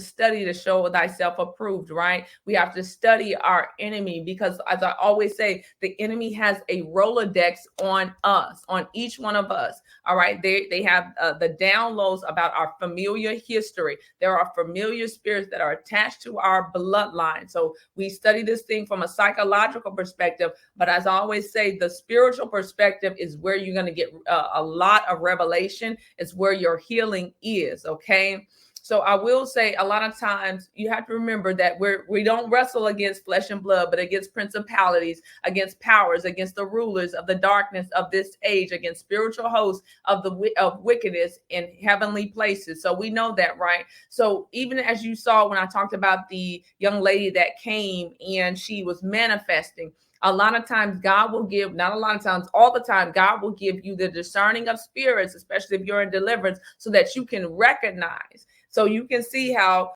study to show thyself approved, right? We have to study our enemy because, as I always say, the enemy has a Rolodex on us, on each one of us. All right. They have the downloads about our familiar history. There are familiar spirits that are attached to our bloodline. So we study this thing from a psychological perspective. But as I always say, the spiritual perspective is where you're going to get a lot of revelation. It's where your healing is. Okay. So I will say a lot of times you have to remember that we don't wrestle against flesh and blood, but against principalities, against powers, against the rulers of the darkness of this age, against spiritual hosts of wickedness in heavenly places. So we know that, right? So even as you saw when I talked about the young lady that came and she was manifesting, a lot of times God will give, not a lot of times, all the time, God will give you the discerning of spirits, especially if you're in deliverance, so that you can recognize. So you can see how